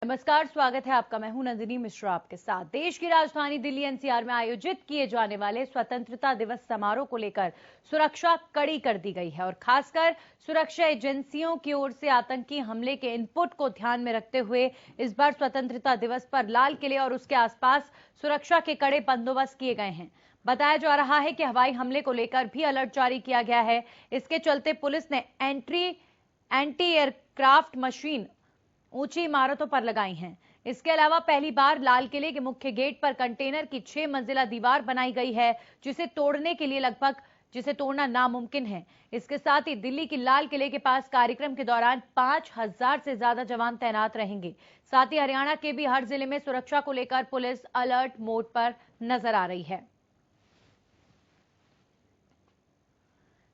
नमस्कार, स्वागत है आपका। मैं हूं नंदिनी मिश्रा आपके साथ। देश की राजधानी दिल्ली एनसीआर में आयोजित किए जाने वाले स्वतंत्रता दिवस समारोह को लेकर सुरक्षा कड़ी कर दी गई है और खासकर सुरक्षा एजेंसियों की ओर से आतंकी हमले के इनपुट को ध्यान में रखते हुए इस बार स्वतंत्रता दिवस पर लाल किले और उसके आसपास सुरक्षा के कड़े बंदोबस्त किए गए हैं। बताया जा रहा है कि हवाई हमले को लेकर भी अलर्ट जारी किया गया है। इसके चलते पुलिस ने एंटी एयरक्राफ्ट मशीन ऊंची इमारतों पर लगाई हैं। इसके अलावा पहली बार लाल किले के मुख्य गेट पर कंटेनर की 6 मंजिला दीवार बनाई गई है, जिसे तोड़ना नामुमकिन है। इसके साथ ही दिल्ली की लाल किले के पास कार्यक्रम के दौरान 5000 से ज्यादा जवान तैनात रहेंगे। साथ ही हरियाणा के भी हर जिले में सुरक्षा को लेकर पुलिस अलर्ट मोड पर नजर आ रही है।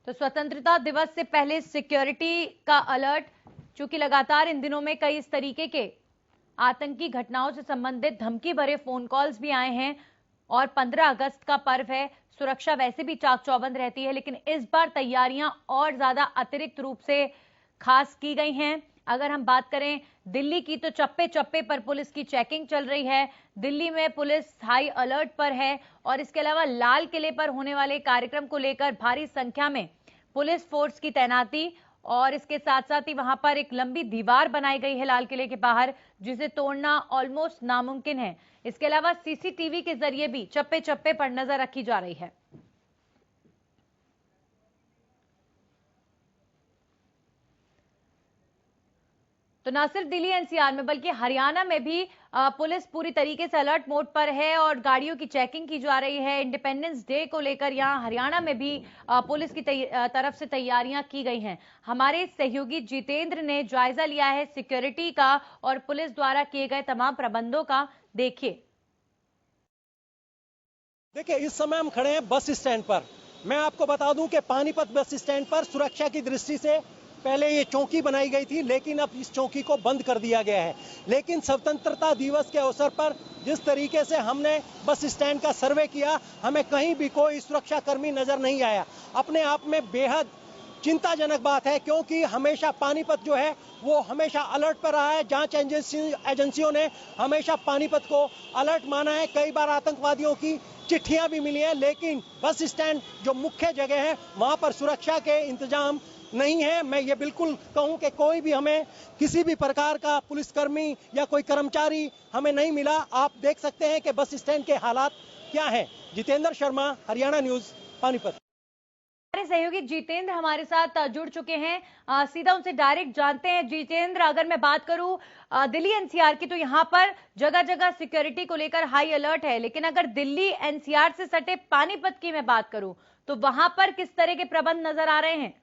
तो स्वतंत्रता दिवस से पहले सिक्योरिटी का अलर्ट, चूंकि लगातार इन दिनों में कई इस तरीके के आतंकी घटनाओं से संबंधित धमकी भरे फोन कॉल्स भी आए हैं और 15 अगस्त का पर्व है। सुरक्षा वैसे भी चाक चौबंद रहती है, लेकिन इस बार तैयारियां और ज्यादा अतिरिक्त रूप से खास की गई हैं। अगर हम बात करें दिल्ली की, तो चप्पे चप्पे पर पुलिस की चेकिंग चल रही है। दिल्ली में पुलिस हाई अलर्ट पर है और इसके अलावा लाल किले पर होने वाले कार्यक्रम को लेकर भारी संख्या में पुलिस फोर्स की तैनाती और इसके साथ साथ ही वहां पर एक लंबी दीवार बनाई गई है लाल किले के बाहर, जिसे तोड़ना ऑलमोस्ट नामुमकिन है। इसके अलावा सीसीटीवी के जरिए भी चप्पे चप्पे पर नजर रखी जा रही है। तो न सिर्फ दिल्ली एनसीआर में बल्कि हरियाणा में भी पुलिस पूरी तरीके से अलर्ट मोड पर है और गाड़ियों की चेकिंग की जा रही है। इंडिपेंडेंस डे को लेकर यहां हरियाणा में भी पुलिस की तरफ से तैयारियां की गई हैं। हमारे सहयोगी जितेंद्र ने जायजा लिया है सिक्योरिटी का और पुलिस द्वारा किए गए तमाम प्रबंधों का। देखिए इस समय हम खड़े हैं बस स्टैंड पर। मैं आपको बता दूं कि पानीपत बस स्टैंड पर सुरक्षा की दृष्टि से पहले ये चौकी बनाई गई थी, लेकिन अब इस चौकी को बंद कर दिया गया है। लेकिन स्वतंत्रता दिवस के अवसर पर जिस तरीके से हमने बस स्टैंड का सर्वे किया, हमें कहीं भी कोई सुरक्षा कर्मी नजर नहीं आया। अपने आप में बेहद चिंताजनक बात है, क्योंकि हमेशा पानीपत जो है वो हमेशा अलर्ट पर रहा है। जांच एजेंसियों ने हमेशा पानीपत को अलर्ट माना है। कई बार आतंकवादियों की चिट्ठियां भी मिली हैं, लेकिन बस स्टैंड जो मुख्य जगह है वहां पर सुरक्षा के इंतजाम नहीं है। मैं ये बिल्कुल कहूं कि कोई भी हमें किसी भी प्रकार का पुलिसकर्मी या कोई कर्मचारी हमें नहीं मिला। आप देख सकते हैं कि बस स्टैंड के हालात क्या हैं। जितेंद्र शर्मा, हरियाणा न्यूज, पानीपत। हमारे सहयोगी जितेंद्र हमारे साथ जुड़ चुके हैं। सीधा उनसे डायरेक्ट जानते हैं। जितेंद्र, अगर मैं बात करूं दिल्ली एनसीआर की, तो यहां पर जगह जगह सिक्योरिटी को लेकर हाई अलर्ट है, लेकिन अगर दिल्ली एनसीआर से सटे पानीपत की मैं बात करूं तो वहां पर किस तरह के प्रबंध नजर आ रहे हैं?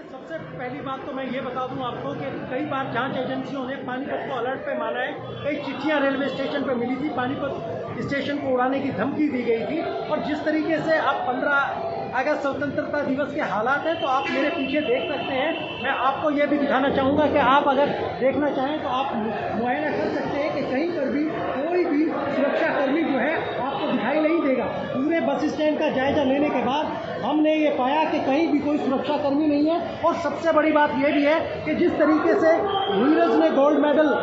सबसे पहली बात तो मैं ये बता दूं आपको कि कई बार जांच एजेंसियों ने पानीपत को अलर्ट पे माना है। कई चिट्ठियां रेलवे स्टेशन पे मिली थी, पानीपत स्टेशन को उड़ाने की धमकी दी गई थी। और जिस तरीके से आप 15 अगस्त स्वतंत्रता दिवस के हालात हैं, तो आप मेरे पीछे देख सकते हैं। मैं आपको ये भी दिखाना चाहूँगा कि आप अगर देखना चाहें तो आप मुआयना कर सकते हैं कि कहीं पर भी कोई भी सुरक्षाकर्मी जो है आपको दिखाई नहीं देगा। पूरे बस स्टैंड का जायजा लेने के बाद हमने ये पाया कि कहीं भी कोई सुरक्षाकर्मी नहीं है। और सबसे बड़ी बात यह भी है कि जिस तरीके से नीरज ने गोल्ड मेडल,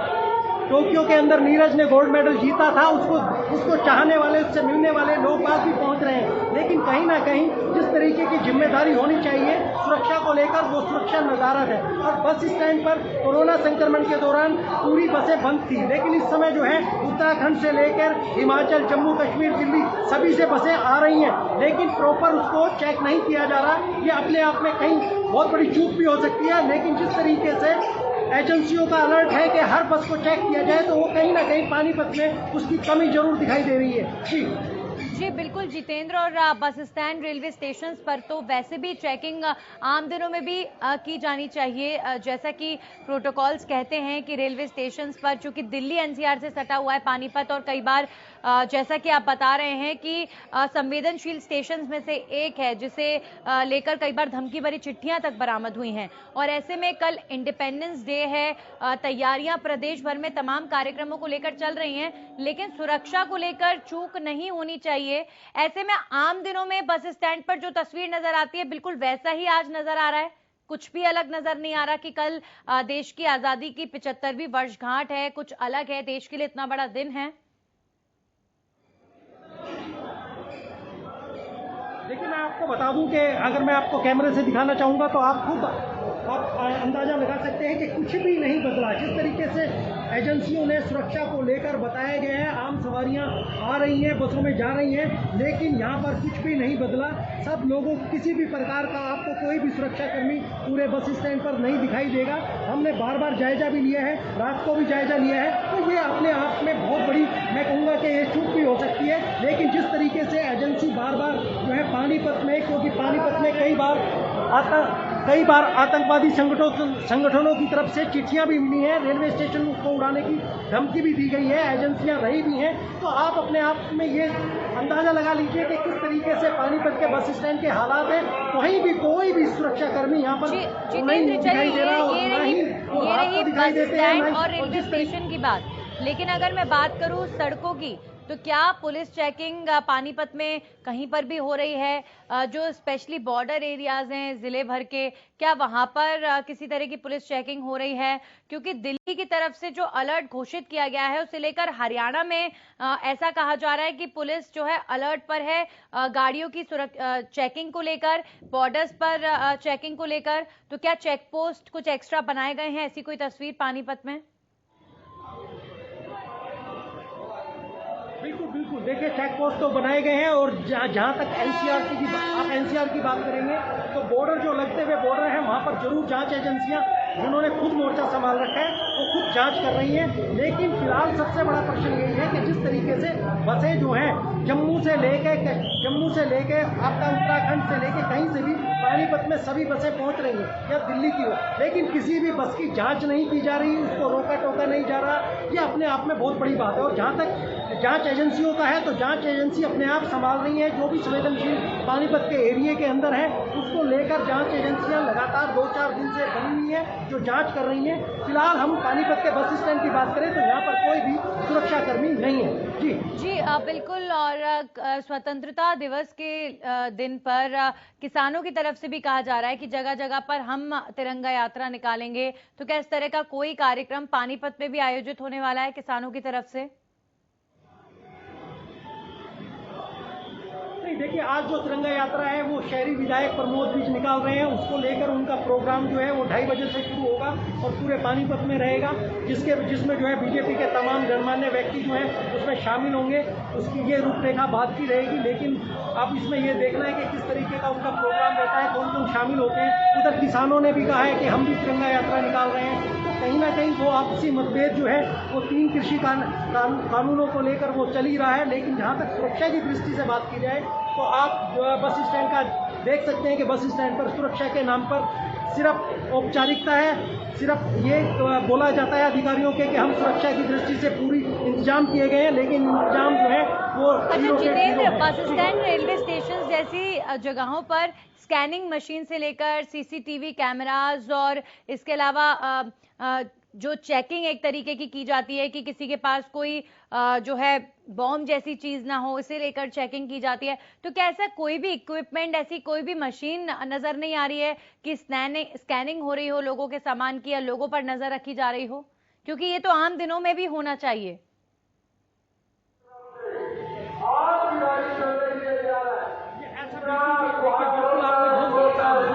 टोक्यो के अंदर नीरज ने गोल्ड मेडल जीता था, उसको चाहने वाले, उससे मिलने वाले लोग बाग भी पहुंच रहे हैं। लेकिन कहीं ना कहीं जिस तरीके की जिम्मेदारी होनी चाहिए सुरक्षा को लेकर, वो सुरक्षा नदारद है। और बस स्टैंड पर कोरोना संक्रमण के दौरान पूरी बसें बंद थी, लेकिन इस समय जो है उत्तराखंड से लेकर हिमाचल, जम्मू कश्मीर, दिल्ली सभी से बसें आ रही हैं, लेकिन प्रॉपर उसको चेक नहीं किया जा रहा। ये अपने आप में कहीं बहुत बड़ी चूक भी हो सकती है। लेकिन जिस तरीके से एजेंसियों का अलर्ट है कि हर बस को चेक किया जाए, तो वो कहीं ना कहीं पानीपत में उसकी कमी जरूर दिखाई दे रही है। जी बिल्कुल जितेंद्र, और बस स्टैंड, रेलवे स्टेशन पर तो वैसे भी चेकिंग आम दिनों में भी की जानी चाहिए। जैसा कि प्रोटोकॉल्स कहते हैं कि रेलवे स्टेशन पर, चूंकि दिल्ली एनसीआर से सटा हुआ है पानीपत, और कई बार जैसा कि आप बता रहे हैं कि संवेदनशील स्टेशन में से एक है, जिसे लेकर कई बार धमकी भरी चिट्ठियां तक बरामद हुई हैं। और ऐसे में कल इंडिपेंडेंस डे है, तैयारियां प्रदेश भर में तमाम कार्यक्रमों को लेकर चल रही हैं, लेकिन सुरक्षा को लेकर चूक नहीं होनी चाहिए। ऐसे में आम दिनों में बस स्टैंड पर जो तस्वीर नजर आती है, बिल्कुल वैसा ही आज नजर आ रहा है। कुछ भी अलग नजर नहीं आ रहा कि कल देश की आजादी की 75वीं वर्षगांठ है, कुछ अलग है, देश के लिए इतना बड़ा दिन है? देखिए, मैं आपको बता दूं कि अगर मैं आपको कैमरे से दिखाना चाहूँगा तो आप खुद अंदाजा लगा सकते हैं कि कुछ भी नहीं बदला। जिस तरीके से एजेंसियों ने सुरक्षा को लेकर बताया गया है, आम सवारियां आ रही हैं, बसों में जा रही हैं, लेकिन यहाँ पर कुछ भी नहीं बदला। सब लोगों को किसी भी प्रकार का आपको कोई भी सुरक्षाकर्मी पूरे बस स्टैंड पर नहीं दिखाई देगा। हमने बार बार जायजा भी लिया है, रात को भी जायजा लिया है, तो ये अपने आप में बहुत बड़ी, मैं कहूँगा कि ये चूक भी हो सकती है। लेकिन जिस तरीके से एजेंसी बार बार जो है पानीपत में, क्योंकि पानीपत में कई बार आतंकवादी संगठनों की तरफ से चिट्ठियां भी मिली हैं, रेलवे स्टेशन को उड़ाने की धमकी भी दी गई है, एजेंसियां रही भी हैं, तो आप अपने आप में ये अंदाजा लगा लीजिए कि किस तरीके से पानीपत के बस स्टैंड के हालात हैं। कहीं भी कोई भी सुरक्षाकर्मी यहाँ पर नहीं दिखाई दे रहा और ना ही दिखाई देते हैं और रेलवे स्टेशन की बात। लेकिन अगर मैं बात करूँ सड़कों की, तो क्या पुलिस चेकिंग पानीपत में कहीं पर भी हो रही है? जो स्पेशली बॉर्डर एरियाज हैं जिले भर के, क्या वहां पर किसी तरह की पुलिस चेकिंग हो रही है? क्योंकि दिल्ली की तरफ से जो अलर्ट घोषित किया गया है उसे लेकर हरियाणा में ऐसा कहा जा रहा है कि पुलिस जो है अलर्ट पर है, गाड़ियों की चेकिंग को लेकर, बॉर्डर्स पर चेकिंग को लेकर। तो क्या चेक पोस्ट कुछ एक्स्ट्रा बनाए गए हैं? ऐसी कोई तस्वीर पानीपत में? बिल्कुल देखिए, चेक पोस्ट तो बनाए गए हैं और जहाँ तक एनसीआर की बात करेंगे तो बॉर्डर जो लगते हुए बॉर्डर है वहाँ पर जरूर जांच एजेंसियाँ जिन्होंने खुद मोर्चा संभाल रखा है वो खुद जांच कर रही हैं। लेकिन फिलहाल सबसे बड़ा प्रश्न यही है कि जिस तरीके से बसें जो हैं जम्मू से लेके आपका उत्तराखंड से लेके कहीं से भी पानीपत में सभी बसें पहुंच रही हैं या दिल्ली की हो, लेकिन किसी भी बस की जांच नहीं की जा रही, उसको रोका टोका नहीं जा रहा। ये अपने आप में बहुत बड़ी बात है। और जहाँ तक जांच एजेंसियों का है तो जांच एजेंसी अपने आप संभाल रही है, जो भी संवेदनशील पानीपत के एरिया के अंदर है उसको लेकर जांच एजेंसियां लगातार 2-4 दिन से बनी हुई है जो जांच कर रही हैं। फिलहाल हम पानीपत के बस स्टैंड की बात करें तो यहाँ पर कोई भी सुरक्षाकर्मी नहीं है। जी बिल्कुल। और स्वतंत्रता दिवस के दिन पर किसानों की तरफ से भी कहा जा रहा है कि जगह जगह पर हम तिरंगा यात्रा निकालेंगे। तो क्या इस तरह का कोई कार्यक्रम पानीपत में भी आयोजित होने वाला है किसानों की तरफ से? नहीं, देखिए, आज जो तिरंगा यात्रा है वो शहरी विधायक प्रमोद बीज निकाल रहे हैं, उसको लेकर उनका प्रोग्राम जो है वो 2:30 बजे से शुरू होगा और पूरे पानीपत में रहेगा, जिसमें जो है बीजेपी के तमाम गणमान्य व्यक्ति जो हैं उसमें शामिल होंगे। उसकी ये रूपरेखा बाद की रहेगी, लेकिन अब इसमें ये देखना है कि किस तरीके का उनका प्रोग्राम रहता है, कौन कौन शामिल होते हैं। उधर किसानों ने भी कहा है कि हम भी तिरंगा यात्रा निकाल रहे हैं। तो कहीं ना कहीं वो आपसी मतभेद जो है वो 3 कृषि कानूनों को लेकर वो चल ही रहा है। लेकिन जहाँ तक सुरक्षा की दृष्टि से बात की जाए तो आप जो है बस स्टैंड का देख सकते हैं कि बस स्टैंड पर सुरक्षा के नाम पर सिर्फ औपचारिकता है, सिर्फ ये बोला जाता है अधिकारियों के कि हम सुरक्षा की दृष्टि से पूरी इंतजाम किए गए हैं, लेकिन इंतजाम जो है वो अच्छा Jitendra, bus stand, railway station जैसी जगहों पर स्कैनिंग मशीन से लेकर सीसीटीवी कैमराज और इसके अलावा जो चेकिंग एक तरीके की जाती है कि किसी के पास कोई जो है बॉम्ब जैसी चीज ना हो, इसे लेकर चेकिंग की जाती है। तो क्या ऐसा कोई भी इक्विपमेंट, ऐसी कोई भी मशीन नजर नहीं आ रही है कि स्कैनिंग हो रही हो लोगों के सामान की या लोगों पर नजर रखी जा रही हो? क्योंकि ये तो आम दिनों में भी होना चाहिए।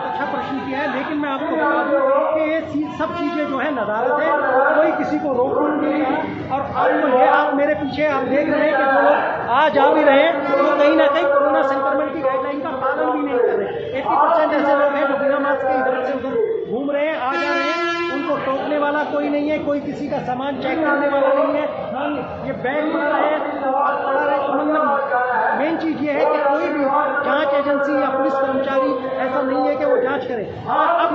अच्छा प्रश्न किया है, लेकिन मैं आपको बता दूं कि ये सब चीजें जो है नदारत है, कोई किसी को रोक नहीं रहा। और आप मेरे पीछे आप देख रहे हैं कि जो लोग आ जा भी रहे हैं तो कहीं ना कहीं कोरोना संक्रमण की गाइडलाइन का पालन भी नहीं कर रहे। 80% ऐसे लोग हैं जो बिना मास्क के इधर से उधर घूम रहे हैं, आ जा रहे हैं, उनको टोकने वाला कोई नहीं है, कोई किसी का सामान चेक करने वाला नहीं है। ये बैग पड़ा रहे तो मतलब मेन चीज ये है कि कोई भी जांच एजेंसी या पुलिस कर्मचारी ऐसा नहीं है कि वो जांच करे। हाँ, अब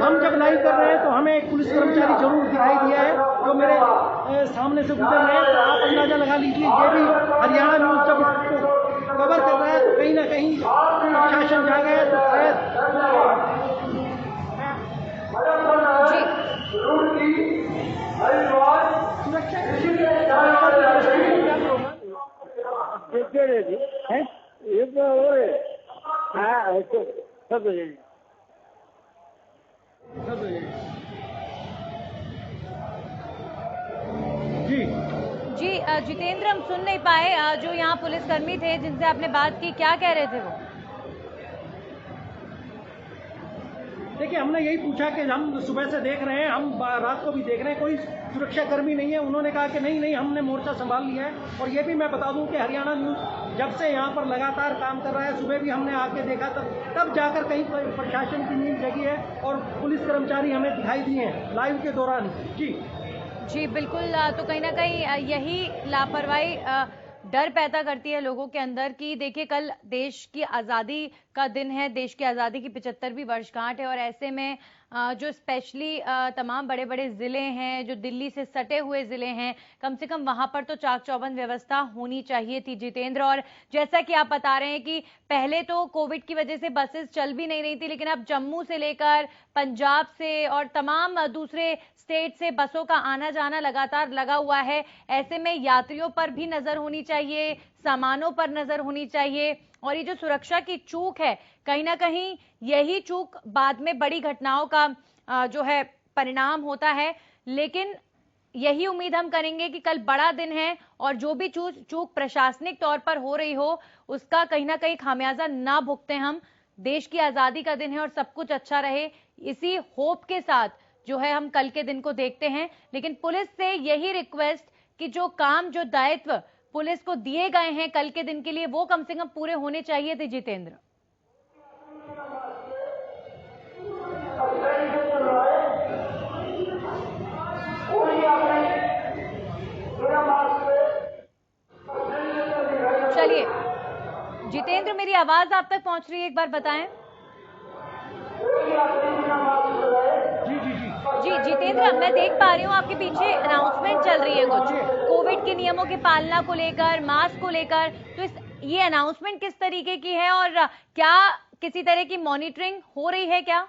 हम जब लाइव कर रहे हैं तो हमें एक पुलिस कर्मचारी जरूर दिखाई दिया है जो मेरे सामने से गुजर रहे हैं। तो आप अंदाजा लगा लीजिए, ये भी हरियाणा न्यूज जब इसको कवर कर रहा है तो कहीं ना कहीं शासन जागा है। तो जितेंद्र, हम सुन नहीं पाए जो यहाँ पुलिसकर्मी थे जिनसे आपने बात की, क्या कह रहे थे वो? देखिए, हमने यही पूछा कि हम सुबह से देख रहे हैं, हम रात को भी देख रहे हैं, कोई सुरक्षाकर्मी नहीं है। उन्होंने कहा कि नहीं हमने मोर्चा संभाल लिया है। और ये भी मैं बता दूं कि हरियाणा न्यूज़ जब से यहाँ पर लगातार काम कर रहा है, सुबह भी हमने आके देखा तब जाकर कहीं प्रशासन की नींद जगी है और पुलिस कर्मचारी हमें दिखाई दिए हैं लाइव के दौरान। जी बिल्कुल। तो कहीं ना कहीं यही लापरवाही डर पैदा करती है लोगों के अंदर कि देखिए, कल देश की आज़ादी का दिन है, देश की आज़ादी की 75वीं वर्षगांठ है, और ऐसे में जो स्पेशली तमाम बड़े बड़े ज़िले हैं, जो दिल्ली से सटे हुए ज़िले हैं, कम से कम वहां पर तो चाक चौबंद व्यवस्था होनी चाहिए थी, जितेंद्र। और जैसा कि आप बता रहे हैं कि पहले तो कोविड की वजह से बसेस चल भी नहीं रही थी, लेकिन अब जम्मू से लेकर पंजाब से और तमाम दूसरे स्टेट से बसों का आना जाना लगातार लगा हुआ है। ऐसे में यात्रियों पर भी नजर होनी चाहिए, सामानों पर नजर होनी चाहिए, और ये जो सुरक्षा की चूक है, कहीं ना कहीं यही चूक बाद में बड़ी घटनाओं का जो है परिणाम होता है। लेकिन यही उम्मीद हम करेंगे कि कल बड़ा दिन है और जो भी चूक प्रशासनिक तौर पर हो रही हो, उसका कहीं ना कहीं खामियाजा ना भुगतें हम। देश की आजादी का दिन है और सब कुछ अच्छा रहे, इसी होप के साथ जो है हम कल के दिन को देखते हैं। लेकिन पुलिस से यही रिक्वेस्ट कि जो काम, जो दायित्व पुलिस को दिए गए हैं कल के दिन के लिए, वो कम से कम पूरे होने चाहिए थे, जितेंद्र। चलिए जितेंद्र, मेरी आवाज आप तक पहुंच रही है, एक बार बताएं। जी जितेंद्र, मैं देख पा रही हूँ आपके पीछे अनाउंसमेंट चल रही है कुछ कोविड के नियमों की पालना को लेकर, मास्क को लेकर। तो ये अनाउंसमेंट किस तरीके की है और क्या किसी तरह की मॉनिटरिंग हो रही है क्या?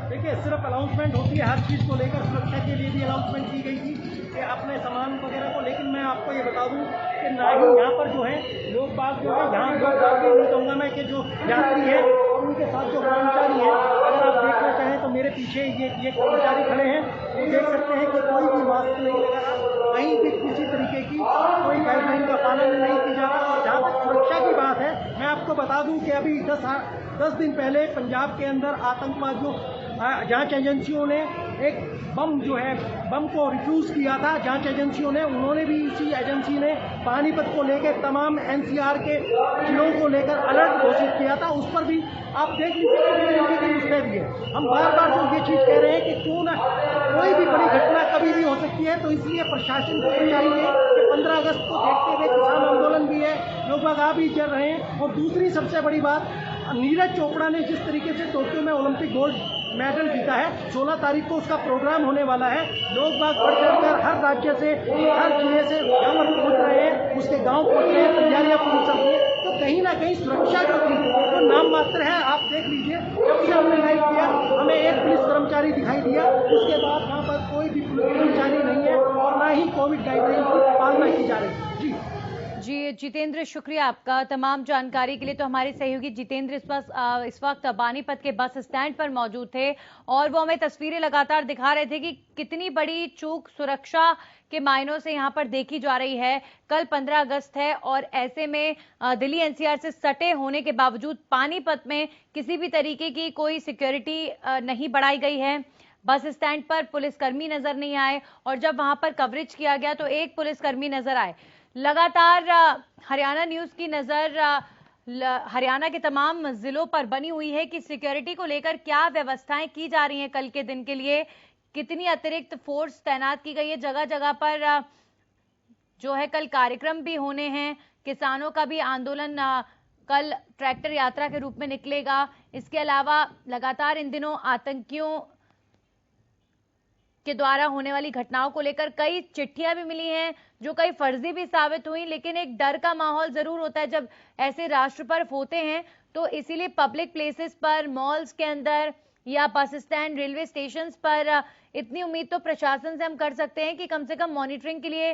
देखिए, सिर्फ अनाउंसमेंट होती है, हर चीज़ को लेकर सुरक्षा के लिए भी अनाउंसमेंट की गई थी कि अपने सामान वगैरह को। लेकिन मैं आपको ये बता दूं कि ना ही यहाँ पर जो है लोग बाग जो है, यहाँ लोग बाग भी नहीं कहूँगा मैं कि जो यात्री है और उनके साथ जो कर्मचारी है, अगर आप देखना चाहें तो मेरे पीछे ये कर्मचारी खड़े हैं, वो देख सकते हैं कि कोई भी मास्क नहीं लगा रहा, कहीं भी किसी तरीके की कोई गाइडलाइन का पालन नहीं किया जा रहा। और जहाँ तक सुरक्षा की बात है, मैं आपको बता दूँ कि अभी 10 दिन पहले पंजाब के अंदर आतंकवादियों, जांच एजेंसियों ने एक बम को रिफ्यूज किया था। जांच एजेंसियों ने, उन्होंने भी, इसी एजेंसी ने पानीपत को लेकर तमाम एनसीआर के जिलों को लेकर अलर्ट घोषित किया था। उस पर भी आप देख लीजिए कि मुस्तैदी है। हम बार बार जो ये चीज़ कह रहे हैं कि क्यों ना, कोई भी बड़ी घटना कभी भी हो सकती है, तो इसलिए प्रशासन को चाहिए कि 15 अगस्त को देखते हुए किसान आंदोलन भी है, लोग आ भी चल रहे हैं। और दूसरी सबसे बड़ी बात, नीरज चोपड़ा ने जिस तरीके से टोक्यो में ओलंपिक गोल्ड मेडल जीता है, 16 तारीख को उसका प्रोग्राम होने वाला है। लोग बाग बढ़ चढ़कर हर राज्य से, हर जिले से यहाँ पर पहुँच रहे हैं, उसके गांव पहुँच रहे हैं, तैयारियां पूरी चल रही है। तो कहीं ना कहीं सुरक्षा जो थी वो नाम मात्र है। आप देख लीजिए, जब से हमने लाइव किया हमें एक पुलिस कर्मचारी दिखाई दिया, उसके बाद वहाँ पर कोई भी पुलिस कर्मचारी नहीं है और ना ही कोविड गाइडलाइन की पालना की जा रही है। जी जितेंद्र, शुक्रिया आपका तमाम जानकारी के लिए। तो हमारे सहयोगी जितेंद्र इस वक्त पानीपत के बस स्टैंड पर मौजूद थे और वो हमें तस्वीरें लगातार दिखा रहे थे कि कितनी बड़ी चूक सुरक्षा के मायनों से यहाँ पर देखी जा रही है। कल 15 अगस्त है और ऐसे में दिल्ली एनसीआर से सटे होने के बावजूद पानीपत में किसी भी तरीके की कोई सिक्योरिटी नहीं बढ़ाई गई है। बस स्टैंड पर पुलिसकर्मी नजर नहीं आए और जब वहां पर कवरेज किया गया तो एक पुलिसकर्मी नजर आए। लगातार हरियाणा न्यूज की नजर हरियाणा के तमाम जिलों पर बनी हुई है कि सिक्योरिटी को लेकर क्या व्यवस्थाएं की जा रही हैं, कल के दिन के लिए कितनी अतिरिक्त फोर्स तैनात की गई है। जगह जगह पर जो है कल कार्यक्रम भी होने हैं, किसानों का भी आंदोलन कल ट्रैक्टर यात्रा के रूप में निकलेगा। इसके अलावा लगातार इन दिनों आतंकियों के द्वारा होने वाली घटनाओं को लेकर कई चिट्ठियां भी मिली हैं जो कई फर्जी भी साबित हुई, लेकिन एक डर का माहौल जरूर होता है जब ऐसे राष्ट्र पर्व होते हैं। तो इसीलिए पब्लिक प्लेसेस पर, मॉल्स के अंदर या बस स्टैंड, रेलवे स्टेशन पर इतनी उम्मीद तो प्रशासन से हम कर सकते हैं कि कम से कम मॉनिटरिंग के लिए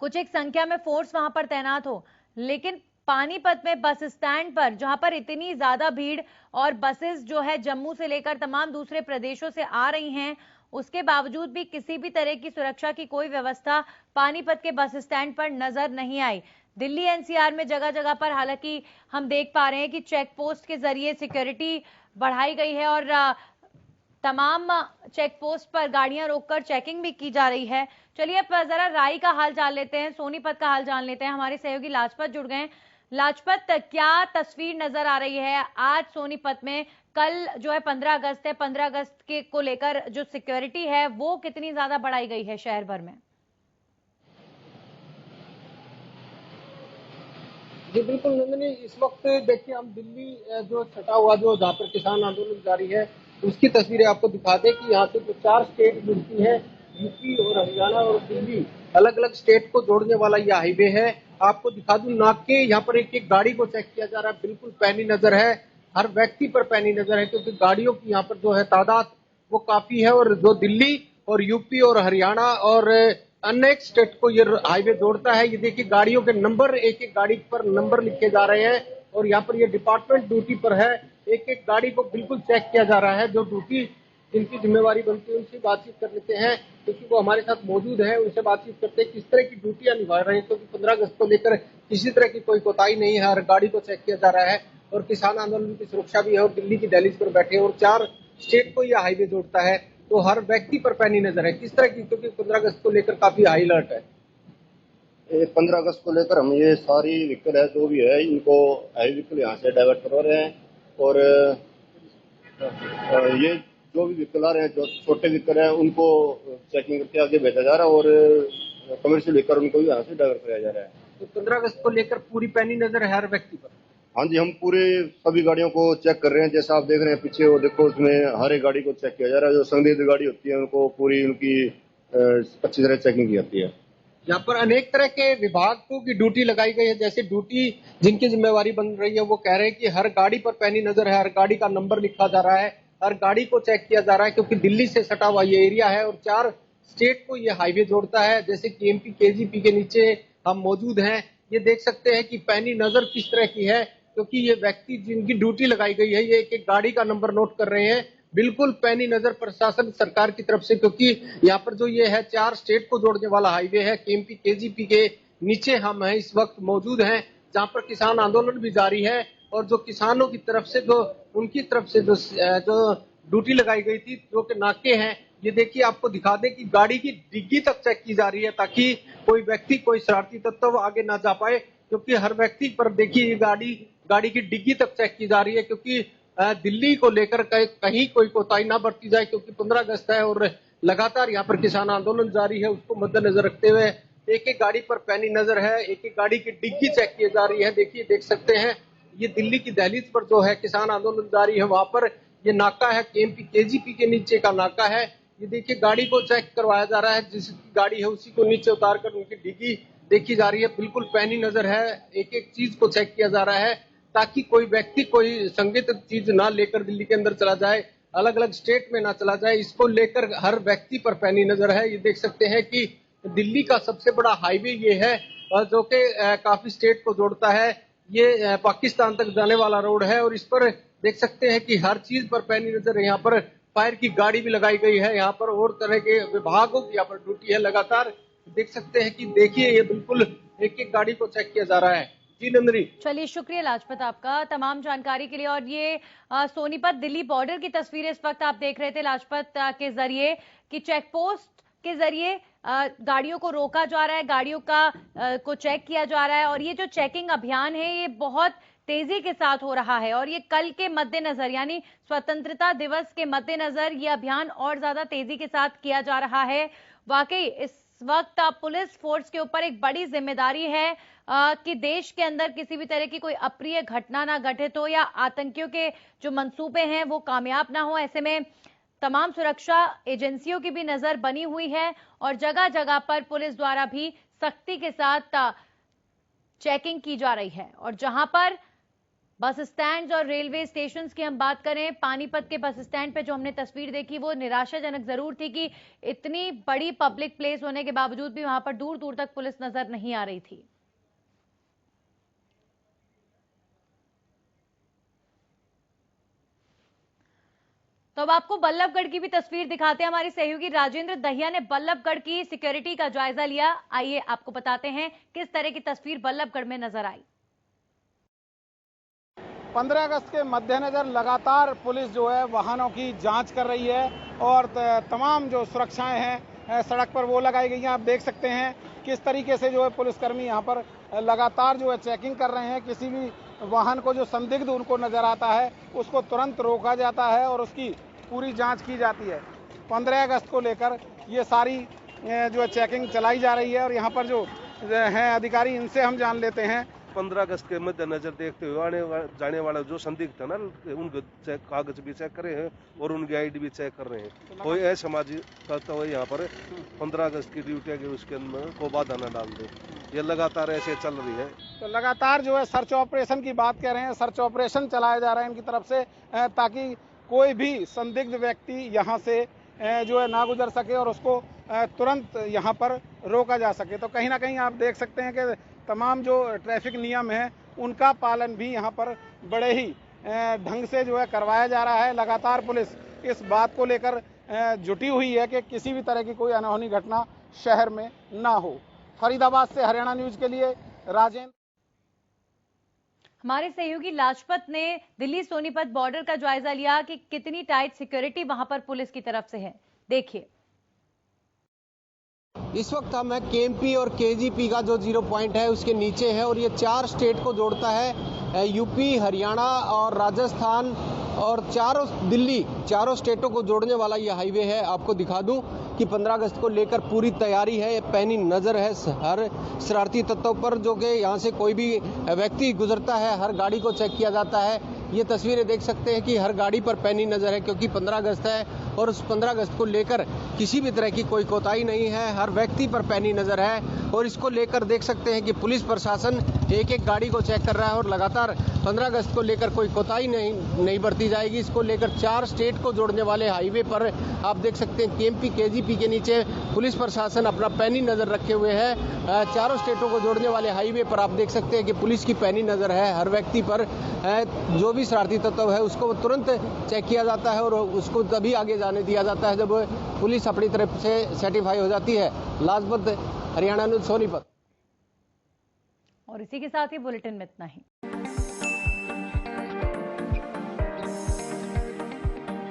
कुछ एक संख्या में फोर्स वहां पर तैनात हो। लेकिन पानीपत में बस स्टैंड पर जहां पर इतनी ज्यादा भीड़ और बसेस जो है जम्मू से लेकर तमाम दूसरे प्रदेशों से आ रही हैं, उसके बावजूद भी किसी भी तरह की सुरक्षा की कोई व्यवस्था पानीपत के बस स्टैंड पर नजर नहीं आई। दिल्ली एनसीआर में जगह जगह पर हालांकि हम देख पा रहे हैं कि चेक पोस्ट के जरिए सिक्योरिटी बढ़ाई गई है और तमाम चेक पोस्ट पर गाड़ियां रोककर चेकिंग भी की जा रही है। चलिए अब जरा राई का हाल जान लेते हैं, सोनीपत का हाल जान लेते हैं। हमारे सहयोगी लाजपत जुड़ गए हैं। लाजपत, क्या तस्वीर नजर आ रही है आज सोनीपत में? कल जो है 15 अगस्त है, 15 अगस्त के को लेकर जो सिक्योरिटी है वो कितनी ज्यादा बढ़ाई गई है शहर भर में? जी बिल्कुल नंदिनी, इस वक्त देखिए हम दिल्ली जो छटा हुआ जो जहाँ पर किसान आंदोलन जारी है उसकी तस्वीरें आपको दिखा दें कि यहाँ से जो 4 स्टेट जुड़ती है, यूपी और हरियाणा और दिल्ली, अलग अलग स्टेट को जोड़ने वाला ये हाईवे है। आपको दिखा दूं नाके यहाँ पर एक एक गाड़ी को चेक किया जा रहा है, बिल्कुल पैनी नजर है, हर व्यक्ति पर पैनी नजर है क्योंकि गाड़ियों की यहाँ पर जो है तादाद वो काफी है। और जो दिल्ली और यूपी और हरियाणा और अन्य एक स्टेट को ये हाईवे जोड़ता है। ये देखिए गाड़ियों के नंबर, एक एक गाड़ी पर नंबर लिखे जा रहे हैं और यहाँ पर ये डिपार्टमेंट ड्यूटी पर है। एक एक गाड़ी को बिल्कुल चेक किया जा रहा है। जो ड्यूटी जिनकी जिम्मेवारी बनती है उनसे बातचीत कर लेते हैं क्योंकि वो हमारे साथ मौजूद है, उनसे बातचीत करते हैं किस तरह की ड्यूटियां निभा रहे हैं क्योंकि 15 अगस्त को लेकर किसी तरह की कोई कोताही नहीं है, हर गाड़ी को चेक किया जा रहा है और किसान आंदोलन की सुरक्षा भी है और दिल्ली की दहलीज पर बैठे और 4 स्टेट को यह हाईवे जोड़ता है तो हर व्यक्ति पर पैनी नजर है। किस तरह की, क्योंकि 15 अगस्त को लेकर काफी हाई अलर्ट है। 15 अगस्त को लेकर हम ये सारी व्हीकल है जो भी है इनको हैवी व्हीकल यहाँ से डाइवर्ट करवा रहे हैं और ये जो भी व्हीकल आ रहे हैं, जो छोटे व्हीकल है उनको चेकिंग करके आगे भेजा जा रहा है और कमर्शियल व्हीकल उनको भी यहाँ से डाइवर्ट कराया जा रहा है। तो 15 अगस्त को लेकर पूरी पैनी नजर है हर व्यक्ति पर। हाँ जी, हम पूरे सभी गाड़ियों को चेक कर रहे हैं। जैसा आप देख रहे हैं पीछे, वो देखो उसमें हर एक गाड़ी को चेक किया जा रहा है। जो संदिग्ध गाड़ी होती है उनको पूरी उनकी अच्छी तरह चेकिंग की जाती है। यहाँ पर अनेक तरह के विभागों की ड्यूटी लगाई गई है। जैसे ड्यूटी जिनकी जिम्मेवारी बन रही है वो कह रहे हैं कि हर गाड़ी पर पैनी नजर है, हर गाड़ी का नंबर लिखा जा रहा है, हर गाड़ी को चेक किया जा रहा है क्योंकि दिल्ली से सटा हुआ ये एरिया है और 4 स्टेट को ये हाईवे जोड़ता है। जैसे कि एमपी केजीपी के नीचे हम मौजूद हैं, ये देख सकते हैं कि पैनी नजर किस तरह की है क्योंकि ये व्यक्ति जिनकी ड्यूटी लगाई गई है ये एक एक गाड़ी का नंबर नोट कर रहे हैं। बिल्कुल पैनी नजर प्रशासन सरकार की तरफ से क्योंकि यहाँ पर जो ये है 4 स्टेट को जोड़ने वाला हाईवे है। केएमपी केजीपी के नीचे हम हैं इस वक्त मौजूद हैं जहाँ पर किसान आंदोलन भी जारी है और जो किसानों की तरफ से जो उनकी तरफ से जो ड्यूटी लगाई गई थी जो कि नाके हैं, ये देखिए आपको दिखा दें कि गाड़ी की डिग्गी तक चेक की जा रही है ताकि कोई व्यक्ति, कोई शरारती तत्व आगे ना जा पाए क्योंकि हर व्यक्ति पर देखिए गाड़ी की डिग्गी तक चेक की जा रही है क्योंकि दिल्ली को लेकर कहीं कोई कोताही ना बरती जाए क्योंकि 15 अगस्त है और लगातार यहाँ पर किसान आंदोलन जारी है। उसको मद्देनजर रखते हुए एक एक गाड़ी पर पैनी नजर है, एक एक गाड़ी की डिग्गी चेक की जा रही है। देखिए देख सकते हैं ये दिल्ली की दहलीज पर जो है किसान आंदोलन जारी है, वहां पर ये नाका है, केएमपी केजीपी के नीचे का नाका है। ये देखिए गाड़ी को चेक करवाया जा रहा है, जिसकी गाड़ी है उसी को नीचे उतार कर उनकी डिग्गी देखी जा रही है। बिल्कुल पैनी नजर है, एक एक चीज को चेक किया जा रहा है ताकि कोई व्यक्ति कोई संदिग्ध चीज ना लेकर दिल्ली के अंदर चला जाए, अलग अलग स्टेट में ना चला जाए। इसको लेकर हर व्यक्ति पर पैनी नजर है। ये देख सकते हैं कि दिल्ली का सबसे बड़ा हाईवे ये है जो कि काफी स्टेट को जोड़ता है। ये पाकिस्तान तक जाने वाला रोड है और इस पर देख सकते हैं कि हर चीज पर पैनी नजर है। यहाँ पर फायर की गाड़ी भी लगाई गई है, यहाँ पर और तरह के विभागों की यहाँ पर ड्यूटी है लगातार। देख सकते हैं कि देखिए ये बिल्कुल एक एक गाड़ी को चेक किया जा रहा है। जी नंदनी। चलिए शुक्रिया लाजपत आपका तमाम जानकारी के लिए। और ये सोनीपत दिल्ली बॉर्डर की तस्वीरें इस वक्त आप देख रहे थे लाजपत के जरिए कि चेक पोस्ट के जरिए गाड़ियों को रोका जा रहा है, गाड़ियों को चेक किया जा रहा है और ये जो चेकिंग अभियान है ये बहुत तेजी के साथ हो रहा है और ये कल के मद्देनजर यानी स्वतंत्रता दिवस के मद्देनजर ये अभियान और ज्यादा तेजी के साथ किया जा रहा है। वाकई इस वक्त पुलिस फोर्स के ऊपर एक बड़ी जिम्मेदारी है कि देश के अंदर किसी भी तरह की कोई अप्रिय घटना ना घटित हो या आतंकियों के जो मंसूबे हैं वो कामयाब ना हो। ऐसे में तमाम सुरक्षा एजेंसियों की भी नजर बनी हुई है और जगह जगह पर पुलिस द्वारा भी सख्ती के साथ चेकिंग की जा रही है। और जहां पर बस स्टैंड और रेलवे स्टेशन की हम बात करें, पानीपत के बस स्टैंड पे जो हमने तस्वीर देखी वो निराशाजनक जरूर थी कि इतनी बड़ी पब्लिक प्लेस होने के बावजूद भी वहां पर दूर दूर तक पुलिस नजर नहीं आ रही थी। तो अब आपको बल्लभगढ़ की भी तस्वीर दिखाते हैं। हमारे सहयोगी राजेंद्र दहिया ने बल्लभगढ़ की सिक्योरिटी का जायजा लिया। आइए आपको बताते हैं किस तरह की तस्वीर बल्लभगढ़ में नजर आई। 15 अगस्त के मद्देनजर लगातार पुलिस जो है वाहनों की जांच कर रही है और तमाम जो सुरक्षाएं हैं सड़क पर वो लगाई गई हैं। आप देख सकते हैं किस तरीके से जो है पुलिसकर्मी यहाँ पर लगातार जो है चेकिंग कर रहे हैं। किसी भी वाहन को जो संदिग्ध उनको नजर आता है उसको तुरंत रोका जाता है और उसकी पूरी जांच की जाती है। 15 अगस्त को लेकर ये सारी जो है चेकिंग चलाई जा रही है और यहाँ पर जो हैं अधिकारी, इनसे हम जान लेते हैं। 15 अगस्त के मद्देनजर देखते हुए आने जाने वाला जो संदिग्ध है ना, उनके कागज भी चेक करे हैं और उनकी आईडी भी चेक कर रहे हैं। कोई असामाजिक तत्व यहाँ पर 15 अगस्त की ड्यूटी के उसके अंदर को बाधा न डाल दे। ये लगातार ऐसे चल रही है। तो लगातार जो है सर्च ऑपरेशन की बात कर रहे हैं, सर्च ऑपरेशन चलाया जा रहा है इनकी तरफ से ताकि कोई भी संदिग्ध व्यक्ति यहाँ से जो है ना गुजर सके और उसको तुरंत यहाँ पर रोका जा सके। तो कहीं ना कहीं आप देख सकते हैं कि तमाम जो ट्रैफिक नियम है उनका पालन भी यहाँ पर बड़े ही ढंग से जो है करवाया जा रहा है। लगातार पुलिस इस बात को लेकर जुटी हुई है कि किसी भी तरह की कोई अनहोनी घटना शहर में ना हो। फरीदाबाद से हरियाणा न्यूज के लिए राजेंद्र। हमारे सहयोगी लाजपत ने दिल्ली सोनीपत बॉर्डर का जायजा लिया कि कितनी टाइट सिक्योरिटी वहां पर पुलिस की तरफ से है। देखिए, इस वक्त हम है केएमपी और केजीपी का जो 0 पॉइंट है उसके नीचे है और ये 4 स्टेट को जोड़ता है, यूपी, हरियाणा और राजस्थान और दिल्ली, चारों स्टेटों को जोड़ने वाला ये हाईवे है। आपको दिखा दूं कि 15 अगस्त को लेकर पूरी तैयारी है, पैनी नजर है हर शरारती तत्वों पर, जो कि यहाँ से कोई भी व्यक्ति गुजरता है हर गाड़ी को चेक किया जाता है। ये तस्वीरें देख सकते हैं कि हर गाड़ी पर पैनी नजर है क्योंकि 15 अगस्त है और उस 15 अगस्त को लेकर किसी भी तरह की कोई कोताही नहीं है, हर व्यक्ति पर पैनी नजर है। और इसको लेकर देख सकते हैं कि पुलिस प्रशासन एक एक गाड़ी को चेक कर रहा है और लगातार 15 अगस्त को लेकर कोई कोताही नहीं बरती जाएगी। इसको लेकर 4 स्टेट को जोड़ने वाले हाईवे पर आप देख सकते हैं केएमपी केजीपी के नीचे पुलिस प्रशासन अपना पैनी नजर रखे हुए है। चारों स्टेटों को जोड़ने वाले हाईवे पर आप देख सकते हैं कि पुलिस की पैनी नजर है हर व्यक्ति पर। जो भी शरारती तत्व है उसको तुरंत चेक किया जाता है और उसको तभी आगे जाने दिया जाता है जब पुलिस अपनी तरफ से सर्टिफाई हो जाती है। लाजपत, हरियाणा न्यूज, सोनीपत। और इसी के साथ ही बुलेटिन में इतना ही।